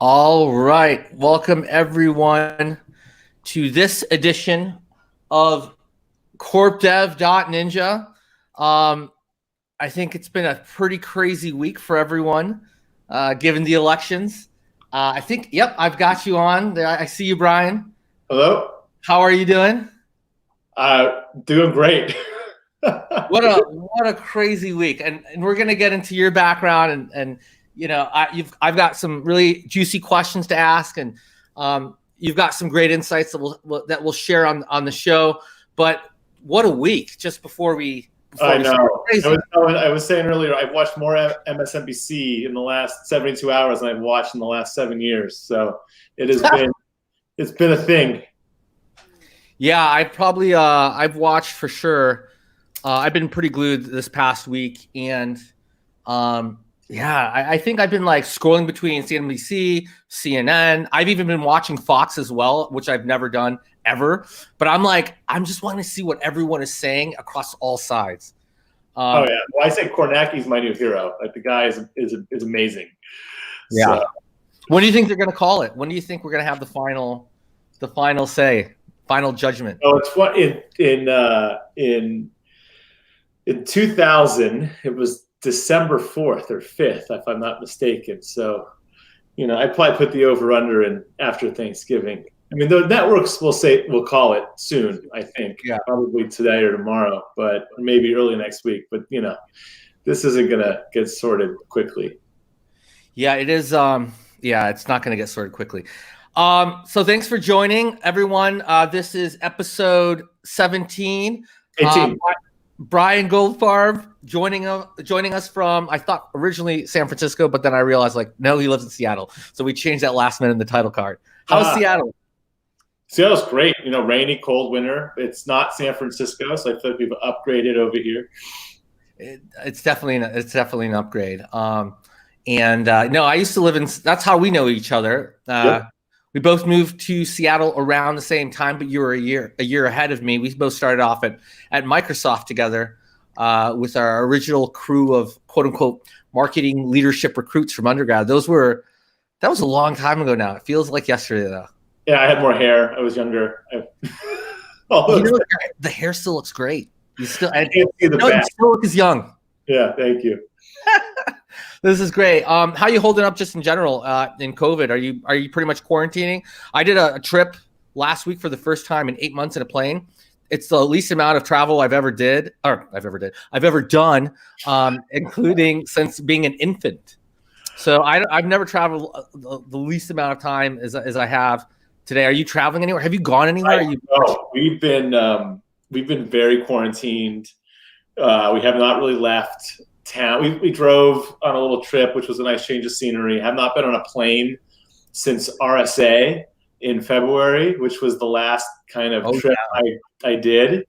All right. Welcome, everyone, to this edition of CorpDev.Ninja. I think it's been a pretty crazy week for everyone, given the elections. I've got you on. I see you, Brian. Hello. How are you doing? Doing great. What a crazy week, and we're gonna get into your background and I've got some really juicy questions to ask, and you've got some great insights that we'll share on the show. But what a week! Just before we I know. I was saying earlier, I've watched more MSNBC in the last 72 hours than I've watched in the last 7 years. So it's been a thing. Yeah, I've watched for sure. I've been pretty glued this past week, and I think I've been like scrolling between CNBC, CNN. I've even been watching Fox as well, which I've never done ever. But I'm just wanting to see what everyone is saying across all sides. Oh yeah, well, I say Kornacki's my new hero. Like, the guy is amazing. Yeah. So. When do you think they're going to call it? When do you think we're going to have the final say, final judgment? Oh, it's what in 2000, it was December 4th or 5th, if I'm not mistaken. So, I'd probably put the over/under in after Thanksgiving. I mean, the networks will call it soon, I think. Yeah. Probably today or tomorrow, but maybe early next week. But, this isn't going to get sorted quickly. Yeah, it is. It's not going to get sorted quickly. So thanks for joining, everyone. This is episode 17. 18. Brian Goldfarb joining us from, I thought originally San Francisco, but then I realized no, he lives in Seattle. So we changed that last minute in the title card. How's Seattle? Seattle's great. Rainy, cold winter. It's not San Francisco, so I feel like we've upgraded over here. It's definitely an upgrade. No, I used to live in. That's how we know each other. Yep. We both moved to Seattle around the same time, but you were a year ahead of me. We both started off at Microsoft together with our original crew of quote unquote marketing leadership recruits from undergrad. That was a long time ago now. It feels like yesterday though. Yeah, I had more hair. I was younger. The hair still looks great. You still you still look as young. Yeah, thank you. This is great. How are you holding up just in general in COVID? Are you pretty much quarantining? I did a trip last week for the first time in 8 months in a plane. It's the least amount of travel I've ever done, including since being an infant. So I've never traveled the least amount of time as I have today. Are you traveling anywhere? Have you gone anywhere? We've been very quarantined. We have not really left town. We drove on a little trip, which was a nice change of scenery. Have not been on a plane since RSA in February, which was the last kind of trip I did.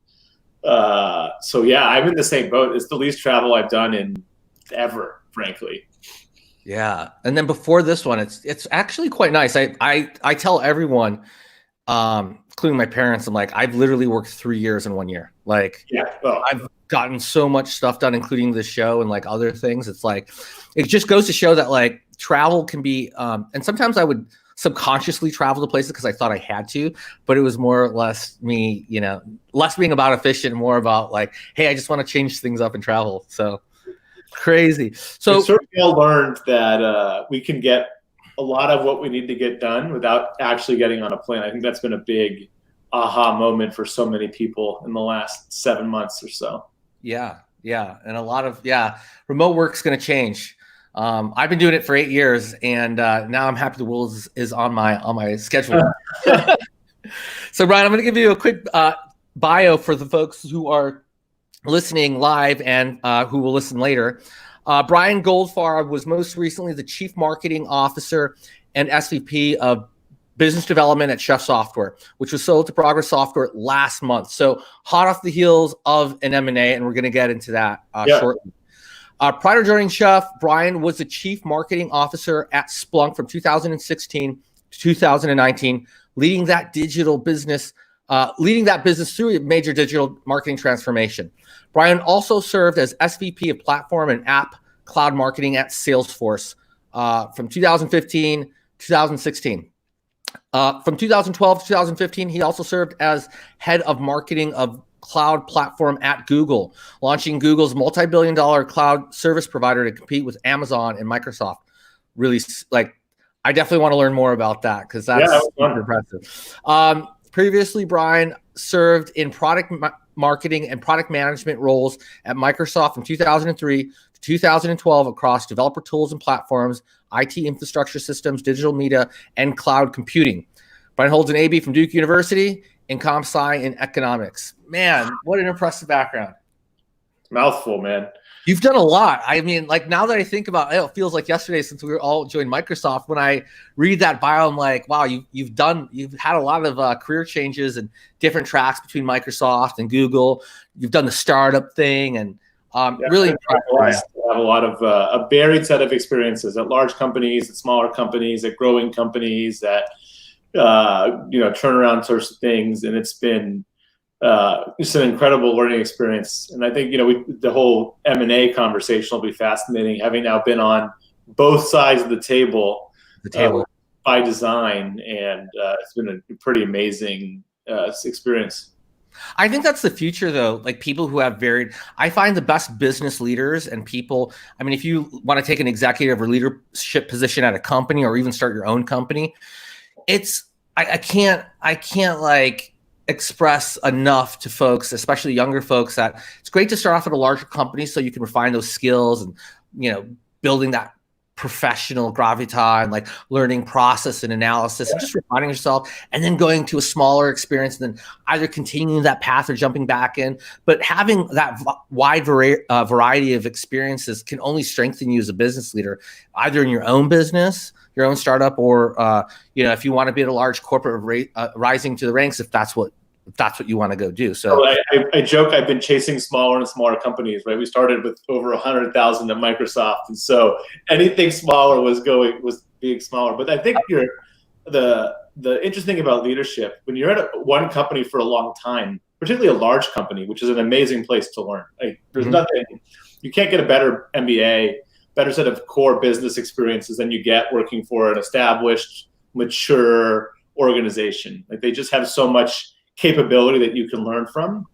So yeah, I'm in the same boat. It's the least travel I've done in ever, frankly. Yeah, and then before this one, it's actually quite nice. I tell everyone, including my parents, I'm like, I've literally worked 3 years in 1 year. I've gotten so much stuff done, including this show and other things. It's it just goes to show that travel can be, and sometimes I would subconsciously travel to places because I thought I had to, but it was more or less me, less being about efficient, more about hey, I just want to change things up and travel. So crazy. So we certainly all learned that we can get a lot of what we need to get done without actually getting on a plane. I think that's been a big aha moment for so many people in the last 7 months or so. Yeah. And a lot of, remote work's going to change. I've been doing it for 8 years, and now I'm happy the wheel is on my schedule. So Brian, I'm going to give you a quick bio for the folks who are listening live and who will listen later. Brian Goldfarb was most recently the Chief Marketing Officer and SVP of Business Development at Chef Software, which was sold to Progress Software last month. So hot off the heels of an M&A, and we're going to get into that shortly. Prior to joining Chef, Brian was the Chief Marketing Officer at Splunk from 2016 to 2019, leading that business through a major digital marketing transformation. Brian also served as SVP of Platform and App Cloud Marketing at Salesforce from 2015 2016. From 2012 to 2015, he also served as head of marketing of cloud platform at Google, launching Google's multi-billion-dollar cloud service provider to compete with Amazon and Microsoft. Really, like, I definitely want to learn more about that because that's super impressive. Previously, Brian served in product marketing and product management roles at Microsoft from 2003 to 2012 across developer tools and platforms, IT infrastructure systems, digital media, and cloud computing. Brian holds an AB from Duke University in comp sci and economics. Man, what an impressive background. Mouthful, man. You've done a lot. I mean, like, now that I think about it, it feels like yesterday since we were all joined Microsoft. When I read that bio, I'm like, wow, you've had a lot of career changes and different tracks between Microsoft and Google. You've done the startup thing, and really impressive. I have a lot of a varied set of experiences at large companies, at smaller companies, at growing companies, at turnaround sorts of things, and it's been it's an incredible learning experience. And I think the whole M&A conversation will be fascinating, having now been on both sides of the table by design, and it's been a pretty amazing experience. I think that's the future, though. Like, people who have I find the best business leaders and people, I mean, if you want to take an executive or leadership position at a company or even start your own company, I can't like express enough to folks, especially younger folks, that it's great to start off at a larger company so you can refine those skills and, building that professional gravitas and like learning process and analysis and just refining yourself, and then going to a smaller experience and then either continuing that path or jumping back in. But having that wide variety of experiences can only strengthen you as a business leader, either in your own business, your own startup, or if you want to be at a large corporate rising to the ranks, if that's what you want to go do. So I joke I've been chasing smaller and smaller companies, right? We started with over 100,000 at Microsoft, and so anything smaller was being smaller. But I think the interesting thing about leadership, when you're at one company for a long time, particularly a large company, which is an amazing place to learn. Like, there's nothing, you can't get a better MBA, better set of core business experiences than you get working for an established, mature organization. Like, they just have so much capability that you can learn from.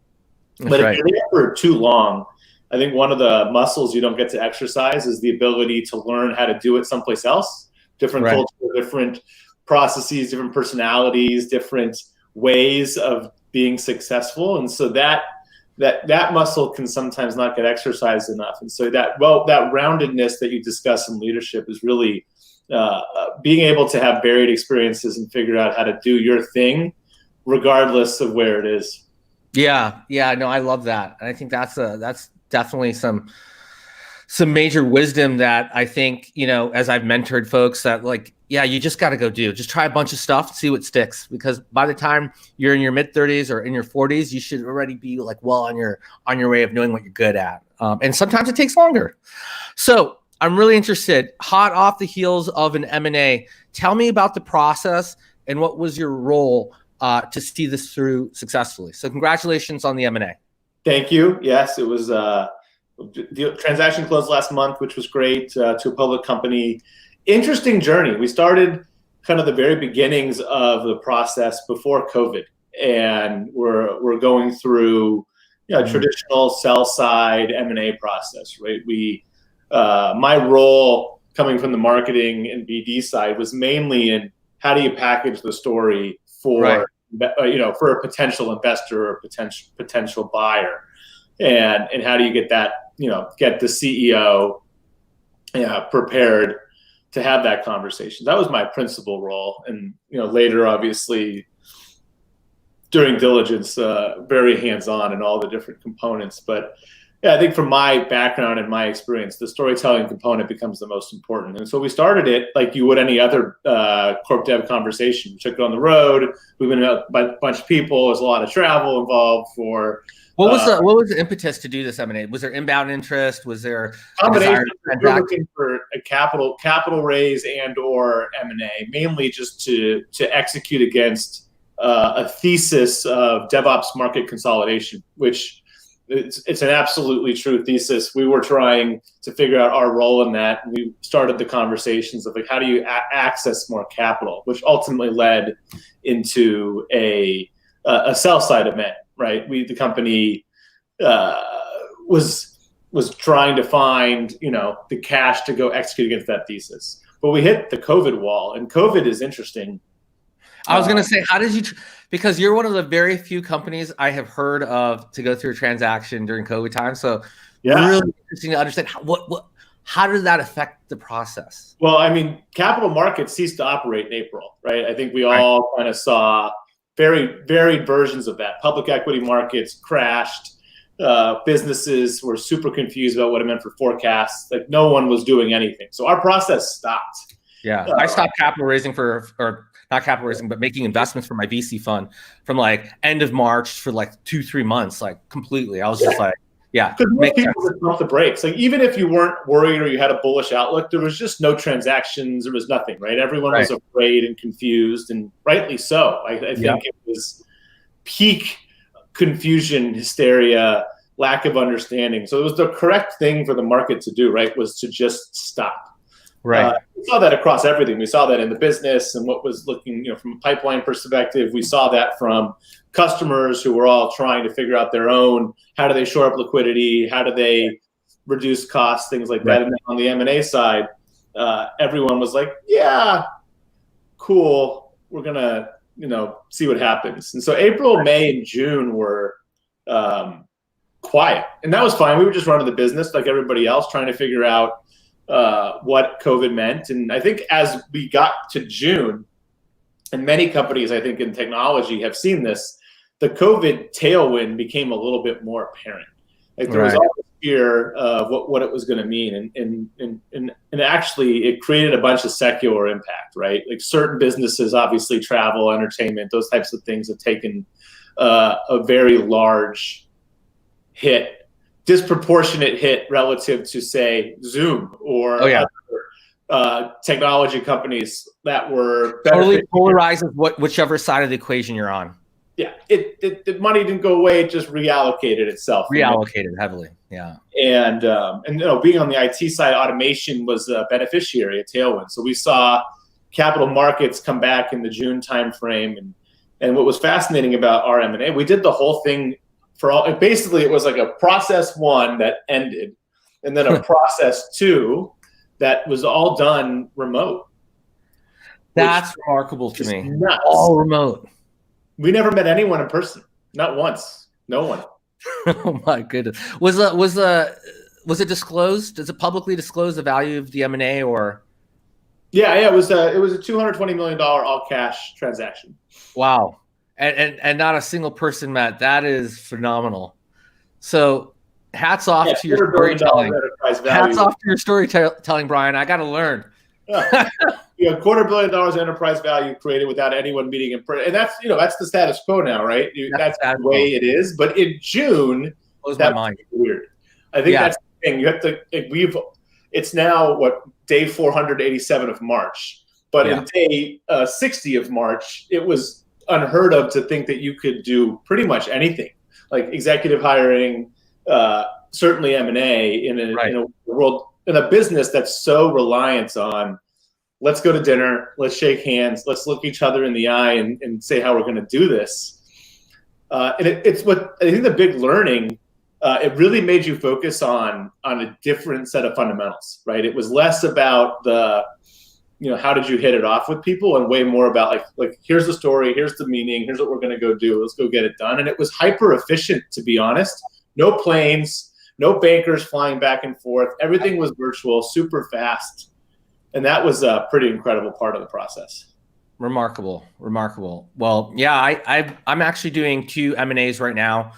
But if you're there for too long, I think one of the muscles you don't get to exercise is the ability to learn how to do it someplace else. Different culture, different processes, different personalities, different ways of being successful. And so that muscle can sometimes not get exercised enough. And so that roundedness that you discuss in leadership is really being able to have varied experiences and figure out how to do your thing regardless of where it is. Yeah, no, I love that. And I think that's definitely some major wisdom that I think, as I've mentored folks, that you just got to just try a bunch of stuff, see what sticks, because by the time you're in your mid 30s or in your 40s, you should already be on your way of knowing what you're good at. And sometimes it takes longer. So I'm really interested, hot off the heels of an M&A, tell me about the process and what was your role to see this through successfully. So congratulations on the M&A. Thank you. Yes, it was the transaction closed last month, which was great, to a public company. Interesting journey. We started kind of the very beginnings of the process before COVID, and we're going through traditional sell side M&A process, right? My role coming from the marketing and BD side was mainly in how do you package the story for for a potential investor or potential buyer, and how do you get that get the CEO prepared to have that conversation. That was my principal role, and later, obviously, during diligence, very hands-on in all the different components. But I think from my background and my experience, the storytelling component becomes the most important. And so we started it like you would any other corp dev conversation. We took it on the road. We've been a bunch of people. There's a lot of travel involved for. What was the impetus to do this M&A? Was there inbound interest? Was there combination? We're looking for a capital raise and or M&A, mainly just to execute against a thesis of DevOps market consolidation, which It's an absolutely true thesis. We were trying to figure out our role in that. And we started the conversations of like, how do you access more capital, which ultimately led into a sell side event, right? The company was trying to find, the cash to go execute against that thesis. But we hit the COVID wall, and COVID is interesting. I was going to say, how did you, because you're one of the very few companies I have heard of to go through a transaction during COVID time. So really interesting to understand how did that affect the process? Well, I mean, capital markets ceased to operate in April, right? I think we all kind of saw very varied versions of that. Public equity markets crashed. Businesses were super confused about what it meant for forecasts. Like no one was doing anything. So our process stopped. Yeah. I stopped capital raising or not capital raising, but making investments for my VC fund from like end of March for like 2-3 months, like completely. I was just like, because most people would pump the brakes. Like even if you weren't worried or you had a bullish outlook, there was just no transactions. There was nothing, right? Everyone was afraid and confused, and rightly so. I think it was peak confusion, hysteria, lack of understanding. So it was the correct thing for the market to do, right? Was to just stop. Right. We saw that across everything. We saw that in the business and what was looking, from a pipeline perspective. We saw that from customers who were all trying to figure out their own, how do they shore up liquidity? How do they reduce costs? Things like that. And then on the M&A side, everyone was like, yeah, cool. We're going to, see what happens. And so April, May, and June were quiet. And that was fine. We were just running the business like everybody else, trying to figure out what COVID meant. And I think as we got to June, and many companies, I think in technology have seen this, the COVID tailwind became a little bit more apparent. Like there was all this fear of what it was going to mean. And actually it created a bunch of secular impact, right? Like certain businesses, obviously travel, entertainment, those types of things have taken a very large hit, disproportionate hit relative to say Zoom or technology companies that were totally polarizes whichever side of the equation you're on. Yeah, the money didn't go away; it just reallocated itself. Reallocated heavily, yeah. And being on the IT side, automation was a beneficiary, a tailwind. So we saw capital markets come back in the June timeframe, and what was fascinating about our M&A, we did the whole thing. Basically, it was like a process 1 that ended, and then a process 2 that was all done remote. That's remarkable to me. Nuts. All remote. We never met anyone in person, not once. No one. Oh my goodness. Was it disclosed? Does it publicly disclose the value of the M&A or? Yeah. It was a $220 million all cash transaction. Wow. And not a single person met. That is phenomenal. So hats off to your storytelling. Hats off to your storytelling, Brian. I got to learn. $250 million enterprise value created without anyone meeting in person. And that's the status quo now, right? That's the way it is. But in June, blows my mind. Weird. I think that's the thing. You have to, it's now day 487 of March. But in day 60 of March, it was unheard of to think that you could do pretty much anything, like executive hiring, certainly M&A in a world, in a business that's so reliant on let's go to dinner, let's shake hands, let's look each other in the eye and say how we're going to do this. And it's what I think the big learning, it really made you focus on a different set of fundamentals, right? It was less about how did you hit it off with people, and way more about like here's the story, here's the meaning, here's what we're going to go do, let's go get it done. And it was hyper efficient, to be honest. No planes, no bankers flying back and forth. Everything was virtual, super fast. And that was a pretty incredible part of the process. Remarkable. Well, yeah, I'm actually doing 2 M&As right now.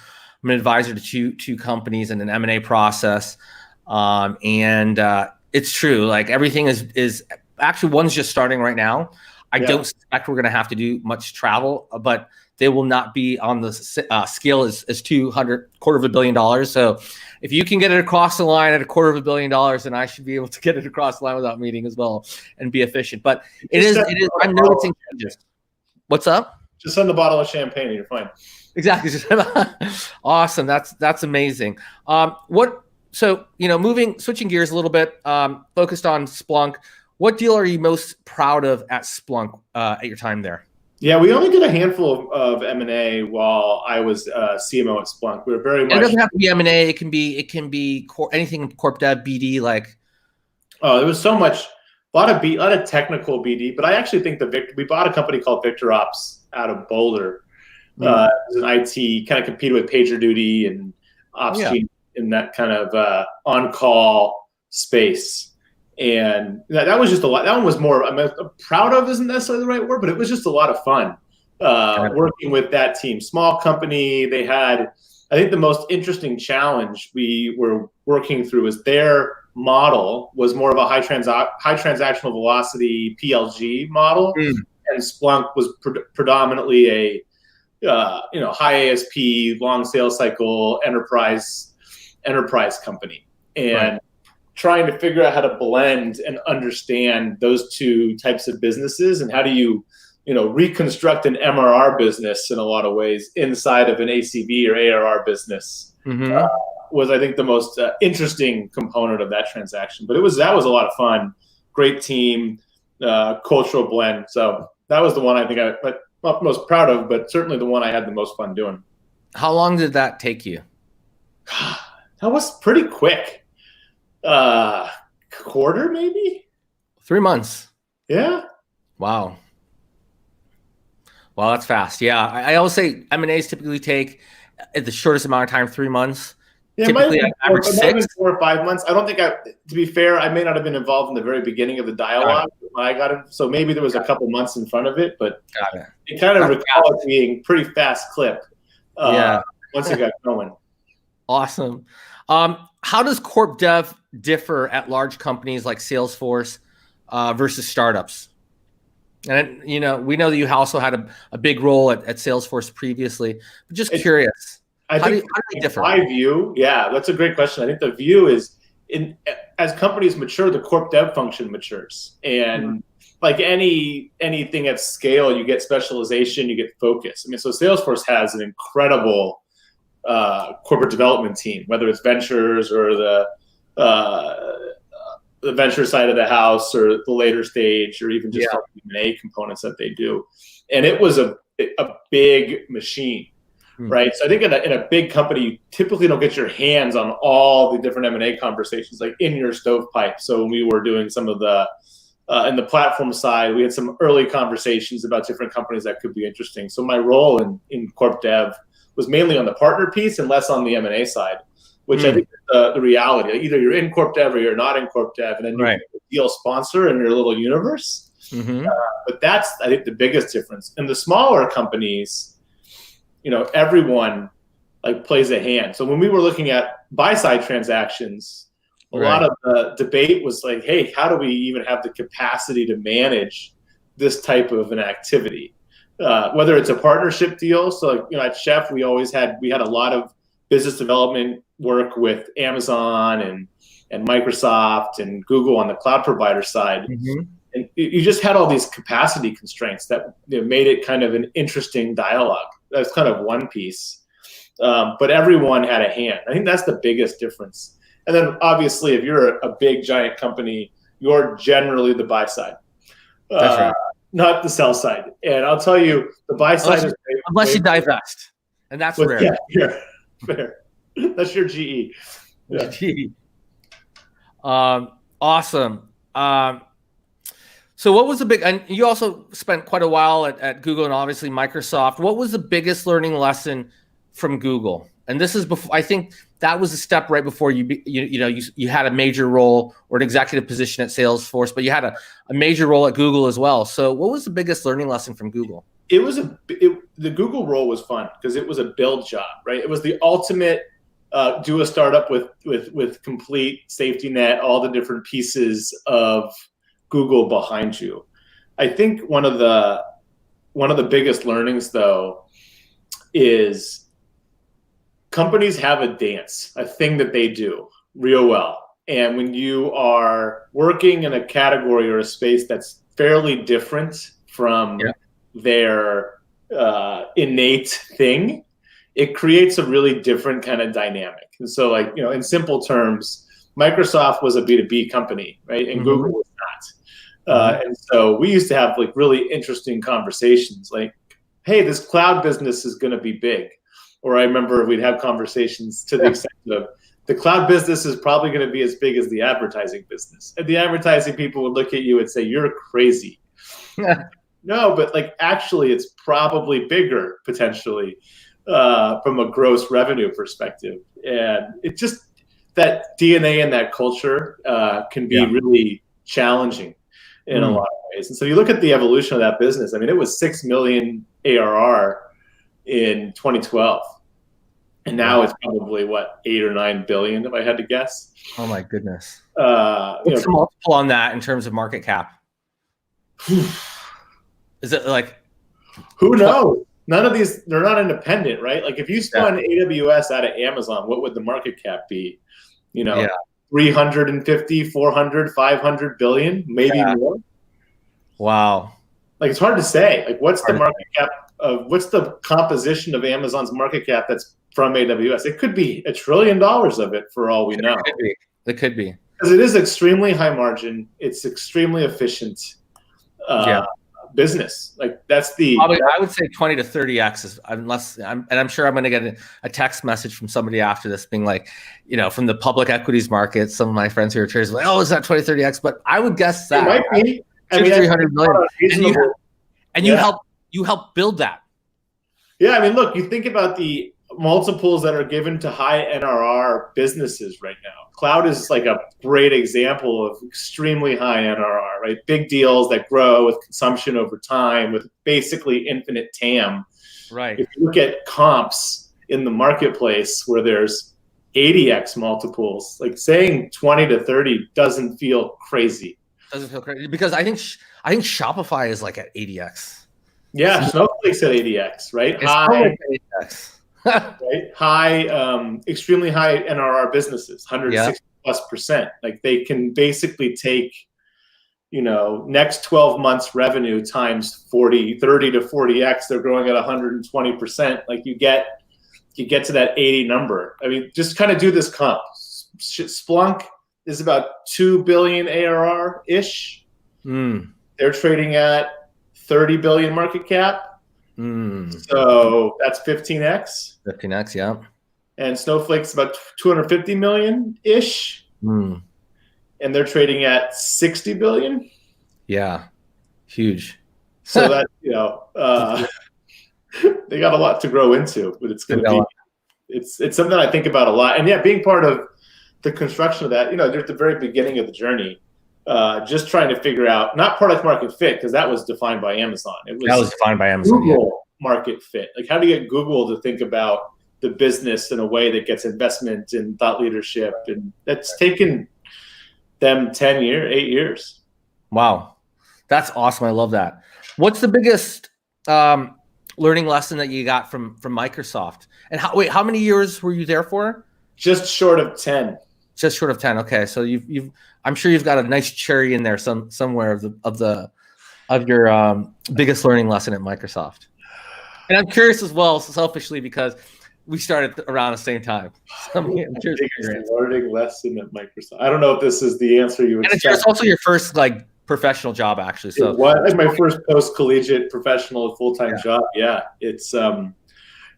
I'm an advisor to two companies in an M&A process. And it's true. Like everything is actually, one's just starting right now. I don't suspect we're going to have to do much travel, but they will not be on the scale as $250 million. So if you can get it across the line at $250 million, then I should be able to get it across the line without meeting as well and be efficient. But it is I'm noticing changes. What's up? Just send a bottle of champagne and you're fine. Exactly. Awesome. That's amazing. Switching gears a little bit, focused on Splunk. What deal are you most proud of at Splunk at your time there? Yeah, we only did a handful of M&A while I was CMO at Splunk. We were very much. It doesn't have to be M&A. It can be anything corp dev, BD. There was so much, a lot of technical BD. But I actually think we bought a company called VictorOps out of Boulder. It was an IT, kind of competed with PagerDuty and Ops team in that kind of on-call space. And that was just a lot. That one was more, proud of isn't necessarily the right word, but it was just a lot of fun working with that team. Small company. They had, I think the most interesting challenge we were working through was their model was more of a high transactional velocity PLG model. And Splunk was predominantly a high ASP, long sales cycle enterprise company. And trying to figure out how to blend and understand those two types of businesses, and how do you reconstruct an MRR business in a lot of ways inside of an ACV or ARR business was, I think, the most interesting component of that transaction. But that was a lot of fun, great team, cultural blend. So that was the one I think I'm not most proud of, but certainly the one I had the most fun doing. How long did that take you? That was pretty quick. Quarter, maybe 3 months. Yeah. Wow, that's fast. Yeah, I always say M&As typically take at the shortest amount of time 3 months. Yeah, typically average 6. 4 or 5 months. I don't think to be fair, I may not have been involved in the very beginning of the dialogue when I got it. So maybe there was a couple months in front of it, but it kind of recalls being pretty fast clip. Once it got going. Awesome. How does corp dev differ at large companies like Salesforce versus startups? And we know that you also had a big role at Salesforce previously, but just curious. How do they differ? My view, that's a great question. I think the view is, as companies mature, the corp dev function matures, and like anything at scale, you get specialization, you get focus. So Salesforce has an incredible corporate development team, whether it's ventures or the venture side of the house, or the later stage, or even just M&A components that they do. And it was a big machine, right? So I think in a big company, you typically don't get your hands on all the different M&A conversations like in your stovepipe. So when we were doing some of the in the platform side, we had some early conversations about different companies that could be interesting. So my role in corp dev was mainly on the partner piece and less on the M&A side, which I think is the reality. Like either you're in corp dev or you're not in corp dev, and then you're a deal sponsor in your little universe. But that's, I think, the biggest difference. In the smaller companies, everyone plays a hand. So when we were looking at buy-side transactions, a lot of the debate was like, hey, how do we even have the capacity to manage this type of an activity? Whether it's a partnership deal. So at Chef, we had a lot of business development work with Amazon and Microsoft and Google on the cloud provider side. And you just had all these capacity constraints that made it kind of an interesting dialogue. That's kind of one piece. But everyone had a hand. I think that's the biggest difference. And then obviously, if you're a big giant company, you're generally the buy side. That's right. Not the sell side. And I'll tell you, the buy side unless you divest, and that's rare. Yeah, fair. That's your GE. Yeah. GE. Awesome. So what was the big, and you also spent quite a while at Google and obviously Microsoft. What was the biggest learning lesson from Google? And this is before, I think that was a step right before you had a major role or an executive position at Salesforce, but you had a major role at Google as well. So what was the biggest learning lesson from Google? The Google role was fun because it was a build job, right? It was the ultimate do a startup with complete safety net, all the different pieces of Google behind you. I think one of the biggest learnings though is companies have a dance, a thing that they do real well. And when you are working in a category or a space that's fairly different from their innate thing, it creates a really different kind of dynamic. And so, like, in simple terms, Microsoft was a B2B company, right? And Google was not. And so we used to have like really interesting conversations like, hey, this cloud business is going to be big. Or I remember we'd have conversations to the extent of the cloud business is probably going to be as big as the advertising business. And the advertising people would look at you and say, you're crazy. No, but like actually it's probably bigger potentially from a gross revenue perspective. And it just, that DNA and that culture can be really challenging in a lot of ways. And so you look at the evolution of that business. I mean, it was 6 million ARR in 2012. And now it's probably what, 8 or 9 billion, if I had to guess. Oh my goodness. What's the multiple on that in terms of market cap? Is it like, who knows? None of these, they're not independent, right? Like if you spun AWS out of Amazon, what would the market cap be? 350, 400, 500 billion, maybe more. Wow. Like it's hard to say. Like what's the market cap of, what's the composition of Amazon's market cap that's from AWS? It could be $1 trillion of it for all we know. It could be. Because it is extremely high margin. It's extremely efficient business. Like that's the. Probably, I would say 20 to 30x is, unless I'm sure I'm going to get a text message from somebody after this being like, from the public equities market. Some of my friends who are traders like, oh, is that 20, 30x? But I would guess that. It might be. I mean, 300 million. And you help build that. Yeah, I mean, look, you think about the multiples that are given to high NRR businesses right now. Cloud is like a great example of extremely high NRR, right? Big deals that grow with consumption over time with basically infinite TAM. Right. If you look at comps in the marketplace where there's 80x multiples, like saying 20 to 30 doesn't feel crazy. Doesn't feel crazy because I think Shopify is like at 80x. Yeah, Snowflake's at 80x, right? High 80x. Right? High, extremely high NRR businesses, 160+%. Like they can basically take, next 12 months revenue times 30 to 40x. They're growing at 120%. Like you get to that 80 number. I mean, just kind of do this comp. Splunk is about 2 billion ARR ish. They're trading at 30 billion market cap. So that's 15x. 15x, yeah. And Snowflake's about 250 million ish. And they're trading at 60 billion. Yeah, huge. So that they got a lot to grow into, but it's going to be it's something I think about a lot. And being part of the construction of that, they're at the very beginning of the journey. Just trying to figure out, not product market fit, because that was defined by Amazon. That was defined by Amazon. Google market fit. Like how do you get Google to think about the business in a way that gets investment and thought leadership? And that's taken them 8 years. Wow. That's awesome. I love that. What's the biggest learning lesson that you got from Microsoft? And how many years were you there for? Just short of 10. Just short of 10. Okay, so I'm sure you've got a nice cherry in there somewhere of your biggest learning lesson at Microsoft. And I'm curious as well, selfishly, because we started around the same time. So I'm curious learning lesson at Microsoft. I don't know if this is the answer you would. And it's also your first professional job, actually. So like my first post-collegiate professional full-time job. Yeah, it's I'll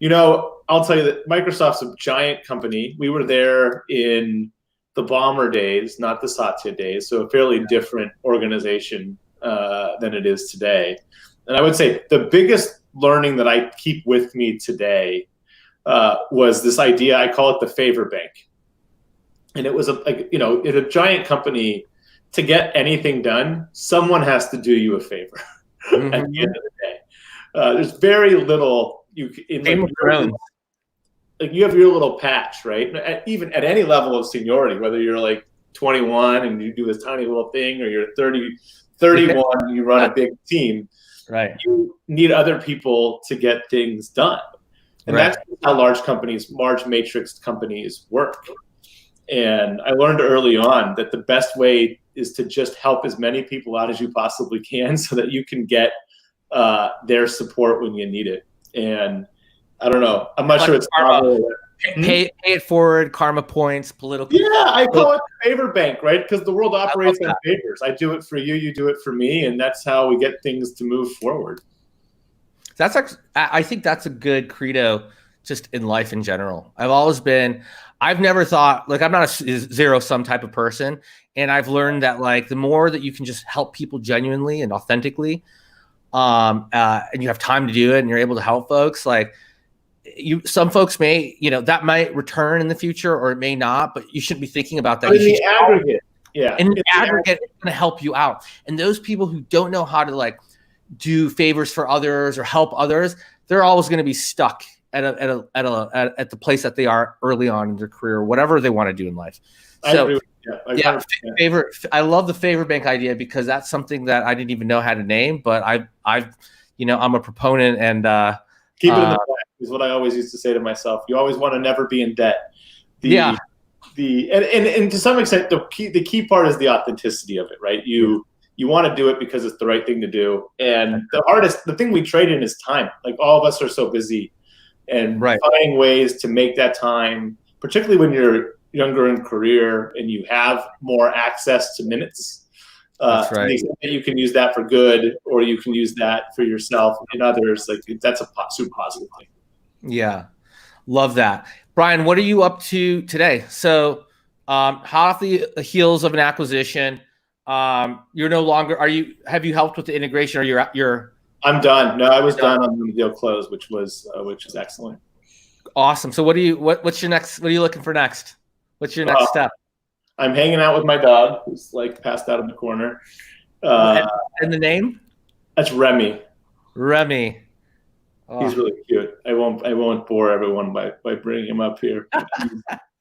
tell you that Microsoft's a giant company. We were there in the Bomber days, not the Satya days, so a fairly different organization than it is today. And I would say the biggest learning that I keep with me today was this idea. I call it the favor bank. And it was in a giant company, to get anything done, someone has to do you a favor at the end of the day. There's very little you have your little patch, right? Even at any level of seniority, whether you're like 21 and you do this tiny little thing, or you're 31 and you run a big team, right? You need other people to get things done. And that's how large matrix companies work. And I learned early on that the best way is to just help as many people out as you possibly can so that you can get their support when you need it. And I don't know. I'm not Like sure it's pay it forward, karma points, political. Yeah, I call it the favor bank, right? Because the world operates on favors. I do it for you, you do it for me, and that's how we get things to move forward. I think that's a good credo just in life in general. I've never thought, like, I'm not a zero sum type of person. And I've learned that, like, the more that you can just help people genuinely and authentically, and you have time to do it and you're able to help folks, like, some folks may, that might return in the future or it may not, but you shouldn't be thinking about that. But in the aggregate, yeah. In the aggregate, it's going to help you out. And those people who don't know how to, like, do favors for others or help others, they're always going to be stuck at the place that they are early on in their career, whatever they want to do in life. So I love the favor bank idea because that's something that I didn't even know how to name, but I'm a proponent and keep it in the back is what I always used to say to myself. You always want to never be in debt. And to some extent, the key part is the authenticity of it, right? You want to do it because it's the right thing to do. And the thing we trade in is time. Like, all of us are so busy, and finding ways to make that time, particularly when you're younger in career and you have more access to minutes. To the extent that you can use that for good, or you can use that for yourself and others, like, that's a super positive thing. Yeah, love that. Brian, what are you up to today? So, hot off the heels of an acquisition, you're no longer. Have you helped with the integration, or you're? I'm done. No, I was done on the deal close, which is excellent. Awesome. So, what's your next? What are you looking for next? What's your next step? I'm hanging out with my dog, who's, like, passed out in the corner. And the name? That's Remy. Remy. Oh. He's really cute. I won't bore everyone by bringing him up here.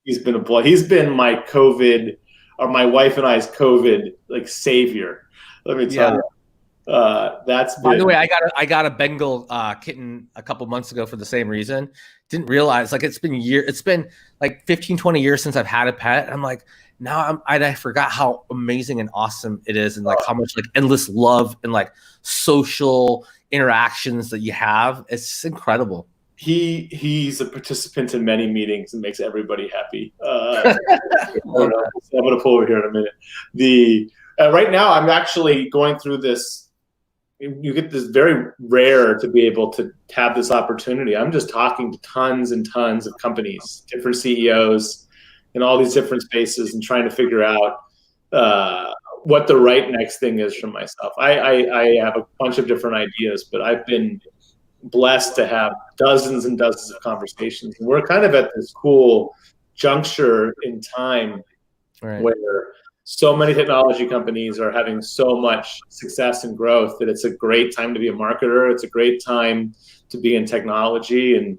He's been my COVID, or my wife and I's COVID, like, savior. Let me tell you. By the way, I got a Bengal kitten a couple months ago for the same reason. Didn't realize, like, it's been like 15, 20 years since I've had a pet. I'm like, now I forgot how amazing and awesome it is, and, like, how much, like, endless love and, like, social interactions that you have. It's incredible. He's a participant in many meetings and makes everybody happy. I'm going to pull over here in a minute. Right now, I'm actually going through this. You get this very rare to be able to have this opportunity. I'm just talking to tons and tons of companies, different CEOs in all these different spaces, and trying to figure out what the right next thing is for myself. I have a bunch of different ideas, but I've been blessed to have dozens and dozens of conversations. And we're kind of at this cool juncture in time where so many technology companies are having so much success and growth that it's a great time to be a marketer. It's a great time to be in technology. And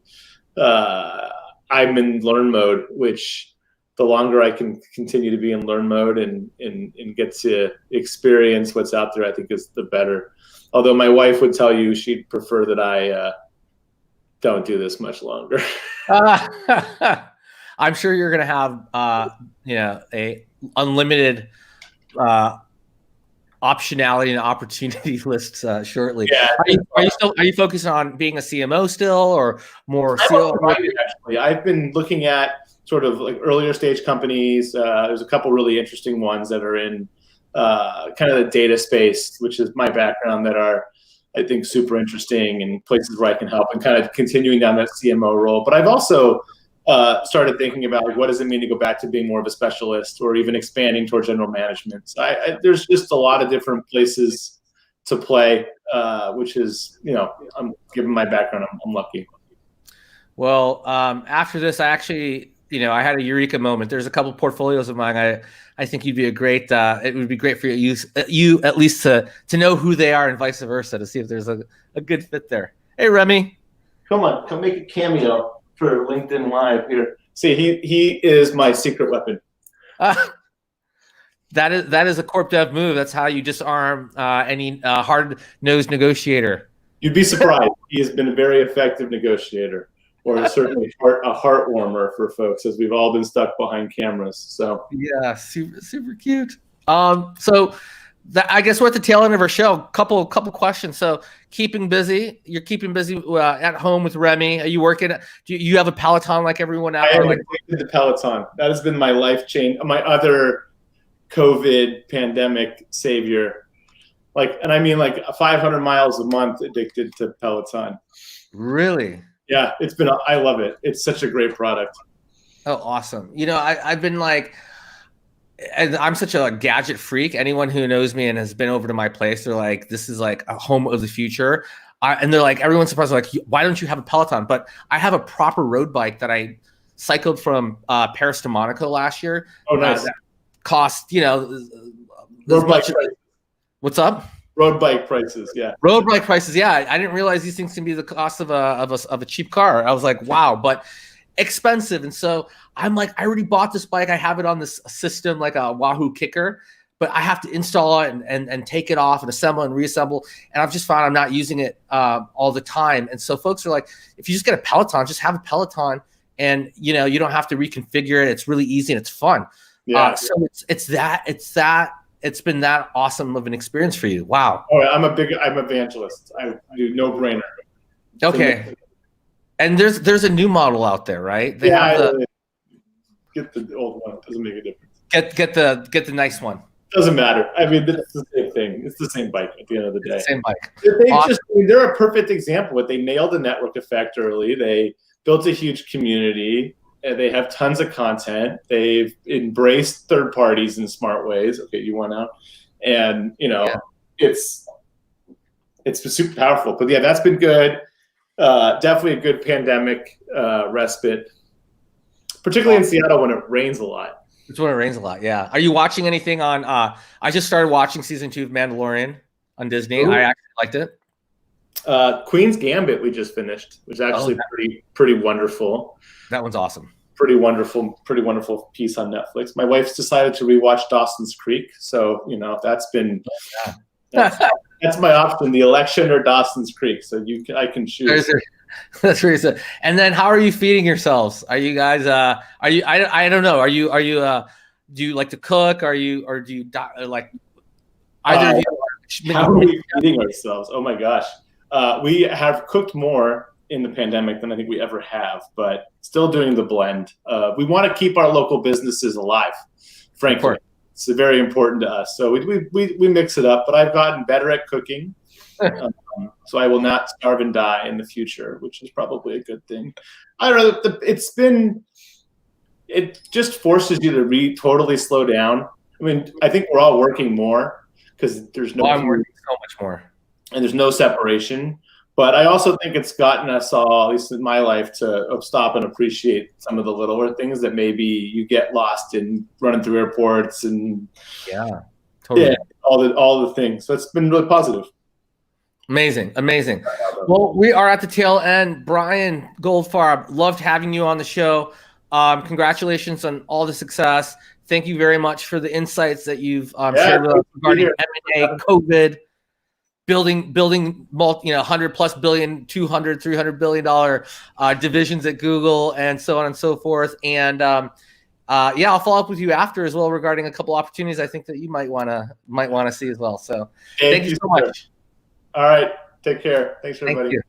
I'm in learn mode, which the longer I can continue to be in learn mode and get to experience what's out there, I think is the better. Although my wife would tell you she'd prefer that I don't do this much longer. I'm sure you're going to have, a unlimited optionality and opportunity lists shortly. Yeah. Are you focused on being a CMO still, or more? Actually, I've been looking at sort of like earlier stage companies. There's a couple really interesting ones that are in kind of the data space, which is my background, that are, I think, super interesting, and places where I can help, and kind of continuing down that CMO role. But I've also started thinking about, like, what does it mean to go back to being more of a specialist, or even expanding toward general management. So there's just a lot of different places to play, which is, I'm given my background, I'm lucky. Well, after this, I actually, I had a eureka moment. There's a couple portfolios of mine. I think you'd be a great. It would be great for you at least to know who they are, and vice versa, to see if there's a good fit there. Hey, Remy, come make a cameo for LinkedIn Live here. See, he is my secret weapon. That is a corp dev move. That's how you disarm any hard-nosed negotiator. You'd be surprised. He has been a very effective negotiator, or certainly a heart warmer for folks, as we've all been stuck behind cameras. So yeah, super cute. So I guess we're at the tail end of our show. Couple questions. So keeping busy. You're keeping busy at home with Remy. Are you working? Do you have a Peloton like everyone else? I am addicted to Peloton. That has been my life change. My other COVID pandemic savior. And I mean 500 miles a month addicted to Peloton. Really? Yeah, I love it. It's such a great product. Oh, awesome. I've been and I'm such a gadget freak. Anyone who knows me and has been over to my place, they're like, this is like a home of the future. And they're like, everyone's surprised, like, why don't you have a Peloton? But I have a proper road bike that I cycled from Paris to Monaco last year. Oh, nice. That cost, what's up? Road bike prices, yeah. Road bike prices, yeah. I didn't realize these things can be the cost of a cheap car. I was like, wow, but expensive. And so I'm like, I already bought this bike. I have it on this system, like a Wahoo Kicker, but I have to install it and take it off and assemble and reassemble. And I've just found I'm not using it all the time. And so folks are like, if you just get a Peloton, just have a Peloton, and you don't have to reconfigure it. It's really easy and it's fun. Yeah. So it's been that awesome of an experience for you. Wow. Oh, I'm evangelist. I do no brainer. Okay. And there's a new model out there, right? Get the old one. It doesn't make a difference. Get the nice one. Doesn't matter. I mean, it's the same thing. It's the same bike at the end of the day. Same bike. They're a perfect example. They nailed the network effect early. They built a huge community. And they have tons of content. They've embraced third parties in smart ways. Okay, you went out, and it's super powerful. But yeah, that's been good. Definitely a good pandemic respite, particularly in Seattle when it rains a lot. It's when it rains a lot. Yeah. Are you watching anything on? I just started watching season 2 of Mandalorian on Disney. Ooh. I actually liked it. Queen's Gambit we just finished, which is actually pretty wonderful. That one's awesome. Pretty wonderful piece on Netflix. My wife's decided to rewatch Dawson's Creek, so that's my option: the election or Dawson's Creek. So I can choose. That's what you said. And then, how are you feeding yourselves? Are you guys? I don't know. Are you? Do you like to cook? Or do you like? Either of you? How are we feeding ourselves? Oh my gosh, we have cooked more in the pandemic than I think we ever have, but still doing the blend. We want to keep our local businesses alive, frankly. It's very important to us. So we mix it up, but I've gotten better at cooking. So I will not starve and die in the future, which is probably a good thing. I don't know. It just forces you to totally slow down. I mean, I think we're all working more because there's no. I'm working so much more. And there's no separation. But I also think it's gotten us all, at least in my life, to stop and appreciate some of the littler things that maybe you get lost in running through airports and totally. all the things. So it's been really positive. Amazing. Well, we are at the tail end. Brian Goldfarb, loved having you on the show. Congratulations on all the success. Thank you very much for the insights that you've shared with us regarding M&A, COVID. Building $100+ billion, $200, $300 billion divisions at Google, and so on and so forth. And I'll follow up with you after as well regarding a couple opportunities I think that you might want to see as well. So thank you so much. All right, take care. Thanks everybody. Thank you.